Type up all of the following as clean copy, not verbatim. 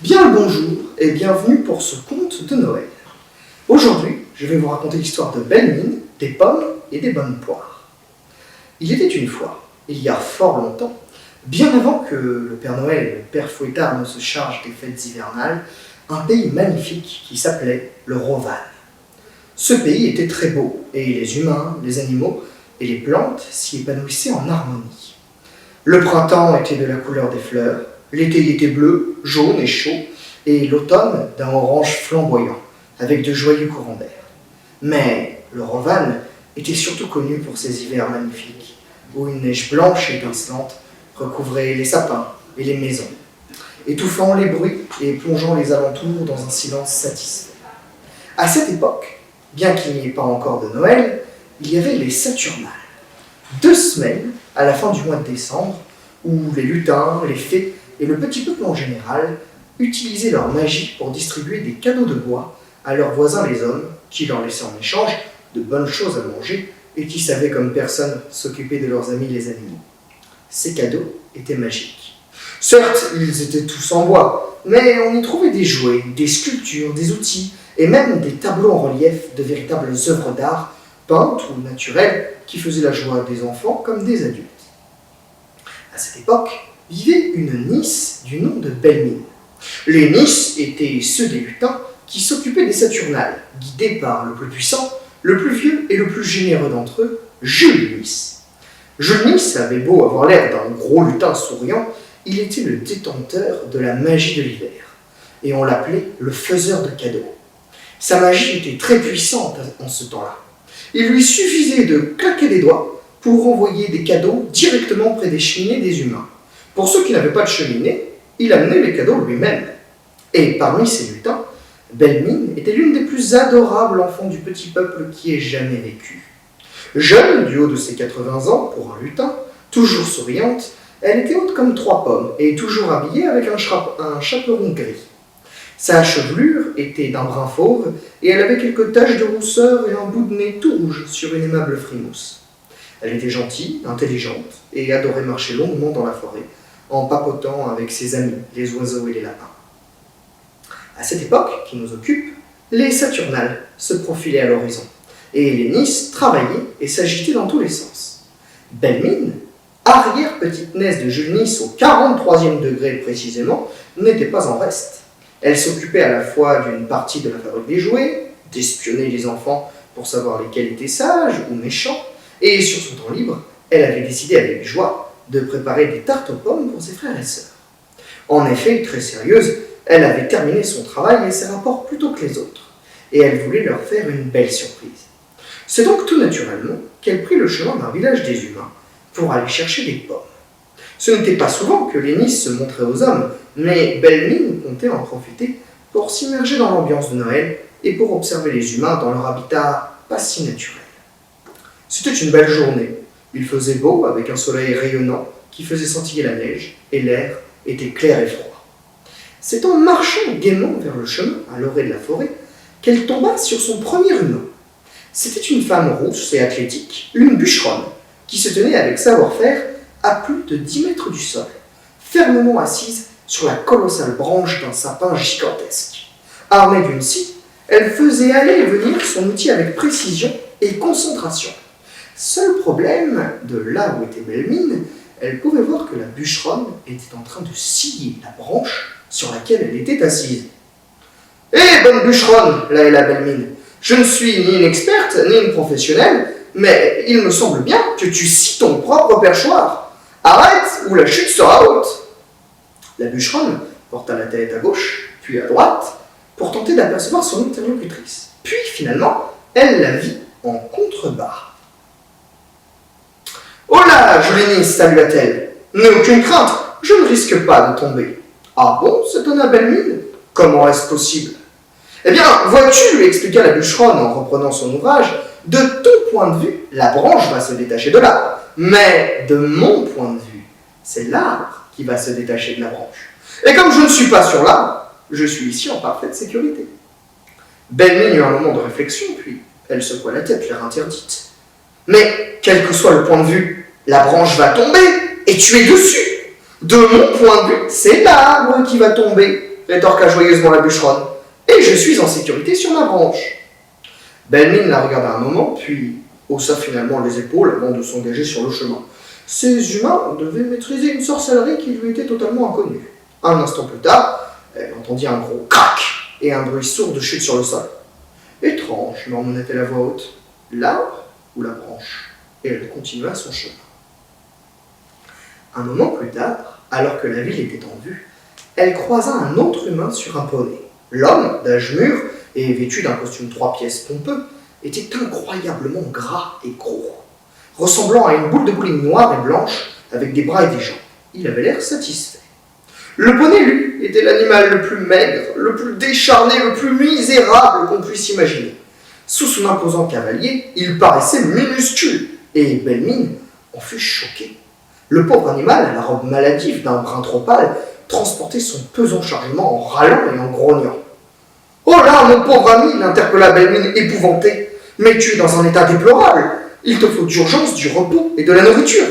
Bien le bonjour et bienvenue pour ce conte de Noël. Aujourd'hui, je vais vous raconter l'histoire de Belle-Mine, des pommes et des bonnes poires. Il était une fois, il y a fort longtemps, bien avant que le Père Noël et le Père Fouettard ne se chargent des fêtes hivernales, un pays magnifique qui s'appelait le Roval. Ce pays était très beau et les humains, les animaux et les plantes s'y épanouissaient en harmonie. Le printemps était de la couleur des fleurs, l'été était bleu, jaune et chaud, et l'automne d'un orange flamboyant, avec de joyeux courants d'air. Mais le Roval était surtout connu pour ses hivers magnifiques, où une neige blanche et étincelante recouvrait les sapins et les maisons, étouffant les bruits et plongeant les alentours dans un silence satisfait. À cette époque, bien qu'il n'y ait pas encore de Noël, il y avait les Saturnales, 2 semaines à la fin du mois de décembre, où les lutins, les fées et le petit peuple en général utilisaient leur magie pour distribuer des cadeaux de bois à leurs voisins les hommes, qui leur laissaient en échange de bonnes choses à manger et qui savaient comme personne s'occuper de leurs amis les animaux. Ces cadeaux étaient magiques. Certes, ils étaient tous en bois, mais on y trouvait des jouets, des sculptures, des outils et même des tableaux en relief de véritables œuvres d'art, peintes ou naturelles, qui faisaient la joie des enfants comme des adultes. À cette époque, vivait une Nice du nom de Belle-Mine. Les Nices étaient ceux des lutins qui s'occupaient des Saturnales, guidés par le plus puissant, le plus vieux et le plus généreux d'entre eux, Jules Nice. Jules Nice avait beau avoir l'air d'un gros lutin souriant, il était le détenteur de la magie de l'hiver, et on l'appelait le faiseur de cadeaux. Sa magie était très puissante en ce temps-là. Il lui suffisait de claquer des doigts pour envoyer des cadeaux directement près des cheminées des humains. Pour ceux qui n'avaient pas de cheminée, il amenait les cadeaux lui-même. Et parmi ces lutins, Belle-Mine était l'une des plus adorables enfants du petit peuple qui ait jamais vécu. Jeune, du haut de ses 80 ans, pour un lutin, toujours souriante, elle était haute comme 3 pommes et toujours habillée avec un chaperon gris. Sa chevelure était d'un brun fauve et elle avait quelques taches de rousseur et un bout de nez tout rouge sur une aimable frimousse. Elle était gentille, intelligente et adorait marcher longuement dans la forêt, en papotant avec ses amis, les oiseaux et les lapins. À cette époque qui nous occupe, les Saturnales se profilaient à l'horizon, et les Nices travaillaient et s'agitaient dans tous les sens. Belle-Mine, arrière-petite-nièce de Jules Nice au 43e degré précisément, n'était pas en reste. Elle s'occupait à la fois d'une partie de la fabrique des jouets, d'espionner les enfants pour savoir lesquels étaient sages ou méchants, et sur son temps libre, elle avait décidé avec joie de préparer des tartes aux pommes pour ses frères et sœurs. En effet, très sérieuse, elle avait terminé son travail et ses rapports plus tôt que les autres, et elle voulait leur faire une belle surprise. C'est donc tout naturellement qu'elle prit le chemin d'un village des humains pour aller chercher des pommes. Ce n'était pas souvent que les Nices se montraient aux hommes, mais Belle-Mine comptait en profiter pour s'immerger dans l'ambiance de Noël et pour observer les humains dans leur habitat pas si naturel. C'était une belle journée. Il faisait beau avec un soleil rayonnant qui faisait scintiller la neige et l'air était clair et froid. C'est en marchant gaiement vers le chemin à l'orée de la forêt qu'elle tomba sur son premier humain. C'était une femme rousse et athlétique, une bûcheronne, qui se tenait avec savoir-faire à plus de 10 mètres du sol, fermement assise sur la colossale branche d'un sapin gigantesque. Armée d'une scie, elle faisait aller et venir son outil avec précision et concentration. Seul problème, de là où était Belle-Mine, elle pouvait voir que la bûcheronne était en train de scier la branche sur laquelle elle était assise. « Hé, bonne bûcheronne !» la Belle-Mine. « Je ne suis ni une experte, ni une professionnelle, mais il me semble bien que tu scies ton propre perchoir. Arrête, ou la chute sera haute !» La bûcheronne porta la tête à gauche, puis à droite, pour tenter d'apercevoir son interlocutrice. Puis, finalement, elle la vit en contrebas. « Oh là, Jules Nice !» salua-t-elle. « N'aie aucune crainte, je ne risque pas de tomber. »« Ah bon ?» s'étonna Belle-Mine. « Comment est-ce possible ?»« Eh bien, vois-tu, » lui expliqua la bûcheronne en reprenant son ouvrage, « de ton point de vue, la branche va se détacher de l'arbre. Mais de mon point de vue, c'est l'arbre qui va se détacher de la branche. Et comme je ne suis pas sur l'arbre, je suis ici en parfaite sécurité. » Belle-Mine eut un moment de réflexion, puis elle secoua la tête, l'air interdite. « Mais, quel que soit le point de vue, la branche va tomber et tu es dessus. De mon point de vue, c'est l'arbre qui va tomber. rétorqua joyeusement la bûcheronne, et je suis en sécurité sur ma branche. Belle-Mine la regarda un moment, puis haussa finalement les épaules avant de s'engager sur le chemin. Ces humains devaient maîtriser une sorcellerie qui lui était totalement inconnue. Un instant plus tard, elle entendit un gros crac et un bruit sourd de chute sur le sol. Étrange, murmura-t-elle à voix haute. L'arbre ou la branche? Et elle continua son chemin. Un moment plus tard, alors que la ville était en vue, elle croisa un autre humain sur un poney. L'homme, d'âge mûr et vêtu d'un costume 3 pièces pompeux, était incroyablement gras et gros, ressemblant à une boule de bowling noire et blanche avec des bras et des jambes. Il avait l'air satisfait. Le poney, lui, était l'animal le plus maigre, le plus décharné, le plus misérable qu'on puisse imaginer. Sous son imposant cavalier, il paraissait minuscule, et Belle-Mine en fut choquée. Le pauvre animal, à la robe maladive d'un brun trop pâle, transportait son pesant chargement en râlant et en grognant. « Oh là, mon pauvre ami !» l'interpella Belle-Mine épouvantée. « Mais tu es dans un état déplorable. Il te faut d'urgence du repos et de la nourriture. »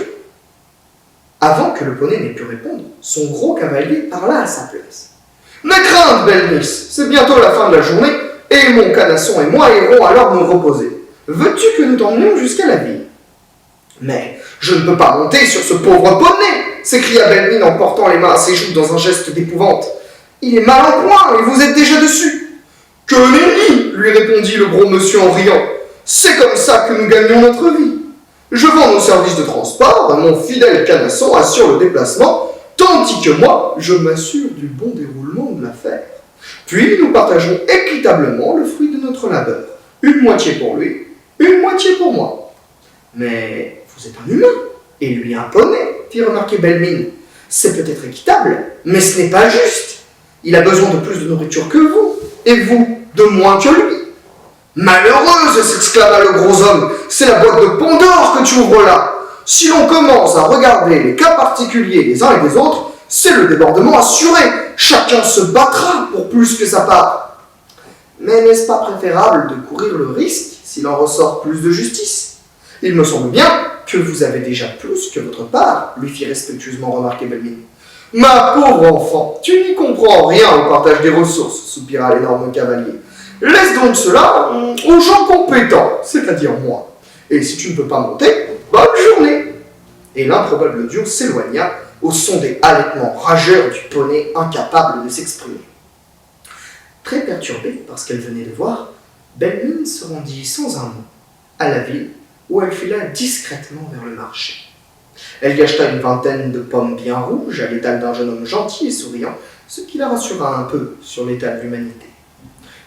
Avant que le poney n'ait pu répondre, son gros cavalier parla à sa place. « N'aie crainte, belle Miss, c'est bientôt la fin de la journée, et mon canasson et moi irons alors nous reposer. Veux-tu que nous t'emmenions jusqu'à la ville ?»« Mais je ne peux pas monter sur ce pauvre poney !» s'écria Belle-Mine en portant les mains à ses joues dans un geste d'épouvante. « Il est mal en point et vous êtes déjà dessus. »« Que nenni !» lui répondit le gros monsieur en riant. « C'est comme ça que nous gagnons notre vie. Je vends nos services de transport et mon fidèle canasson assure le déplacement, tandis que moi, je m'assure du bon déroulement de l'affaire. Puis nous partageons équitablement le fruit de notre labeur. Une moitié pour lui, une moitié pour moi. »« Mais vous êtes un humain, et lui un poney, fit remarquer Belle-Mine. C'est peut-être équitable, mais ce n'est pas juste. Il a besoin de plus de nourriture que vous, et vous, de moins que lui. »« Malheureuse !» s'exclama le gros homme. « C'est la boîte de Pandore que tu ouvres là. Si l'on commence à regarder les cas particuliers des uns et des autres, c'est le débordement assuré. Chacun se battra pour plus que sa part. Mais n'est-ce pas préférable de courir le risque s'il en ressort plus de justice? Il me semble bien que vous avez déjà plus que votre part, lui fit respectueusement remarquer Belle-Mine. « Ma pauvre enfant, tu n'y comprends rien au partage des ressources, soupira l'énorme cavalier. Laisse donc cela aux gens compétents, c'est-à-dire moi. Et si tu ne peux pas monter, bonne journée !» Et l'improbable duo s'éloigna au son des halètements rageurs du poney incapable de s'exprimer. Très perturbée par ce qu'elle venait de voir, Belle-Mine se rendit sans un mot à la ville où elle fila discrètement vers le marché. Elle y acheta une vingtaine de pommes bien rouges à l'étal d'un jeune homme gentil et souriant, ce qui la rassura un peu sur l'état de l'humanité.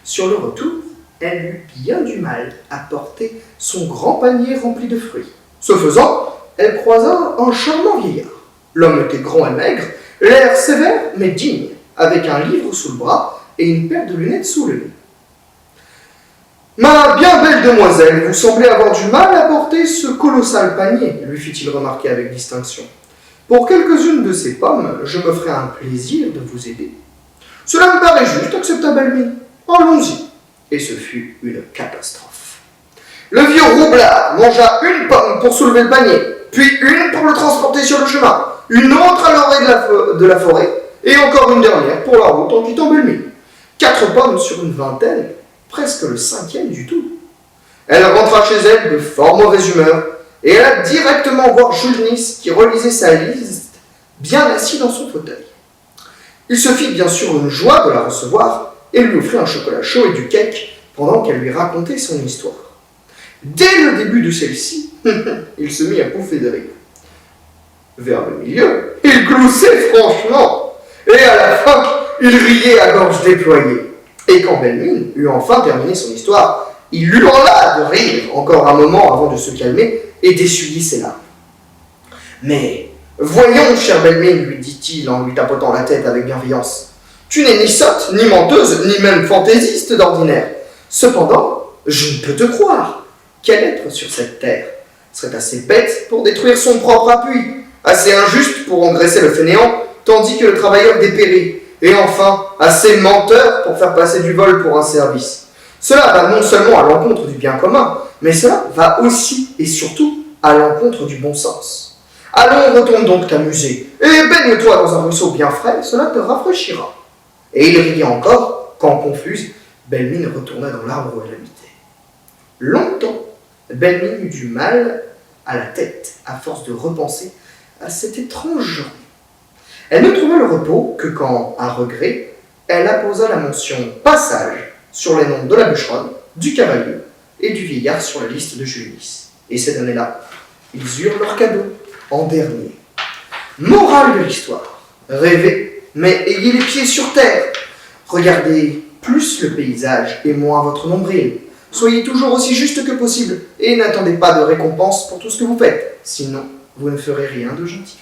Sur le retour, elle eut bien du mal à porter son grand panier rempli de fruits. Ce faisant, elle croisa un charmant vieillard. L'homme était grand et maigre, l'air sévère mais digne, avec un livre sous le bras et une paire de lunettes sous le nez. « Ma bien belle demoiselle, vous semblez avoir du mal à porter ce colossal panier, lui fit-il remarquer avec distinction. Pour quelques-unes de ces pommes, je me ferai un plaisir de vous aider. Cela me paraît juste, accepta Belle-Mine. Allons-y. » Et ce fut une catastrophe. Le vieux roublard mangea une pomme pour soulever le panier, puis une pour le transporter sur le chemin, une autre à l'orée de la forêt, et encore une dernière pour la route en quittant Belle-Mine. 4 pommes sur une vingtaine, presque le 5e du tout. Elle rentra chez elle de fort mauvaise humeur, et elle alla directement voir Jules Nice qui relisait sa liste, bien assis dans son fauteuil. Il se fit bien sûr une joie de la recevoir, et lui offrit un chocolat chaud et du cake pendant qu'elle lui racontait son histoire. Dès le début de celle-ci, il se mit à pouffer de rire. Vers le milieu, il gloussait franchement, et à la fin, il riait à gorge déployée. Et quand Belle-Mine eut enfin terminé son histoire, il hurla de rire encore un moment avant de se calmer et d'essuyer ses larmes. « Mais voyons, chère Belle-Mine, lui dit-il en lui tapotant la tête avec bienveillance, tu n'es ni sotte, ni menteuse, ni même fantaisiste d'ordinaire. Cependant, je ne peux te croire. Quel être sur cette terre serait assez bête pour détruire son propre appui, assez injuste pour engraisser le fainéant, tandis que le travailleur dépérit, et enfin, assez menteur pour faire passer du vol pour un service. Cela va non seulement à l'encontre du bien commun, mais cela va aussi et surtout à l'encontre du bon sens. Allons, retourne donc t'amuser, et baigne-toi dans un ruisseau bien frais, cela te rafraîchira. » Et il riait encore quand, confuse, Belle-Mine retourna dans l'arbre où elle habitait. Longtemps, Belle-Mine eut du mal à la tête à force de repenser à cette étrange journée. Elle ne trouva le repos que quand, à regret, elle apposa la mention « passage » sur les noms de la bûcheronne, du cavalier et du vieillard sur la liste de Julius. Et cette année-là, ils eurent leur cadeau en dernier. Morale de l'histoire. Rêvez, mais ayez les pieds sur terre. Regardez plus le paysage et moins votre nombril. Soyez toujours aussi juste que possible et n'attendez pas de récompense pour tout ce que vous faites. Sinon, vous ne ferez rien de gentil.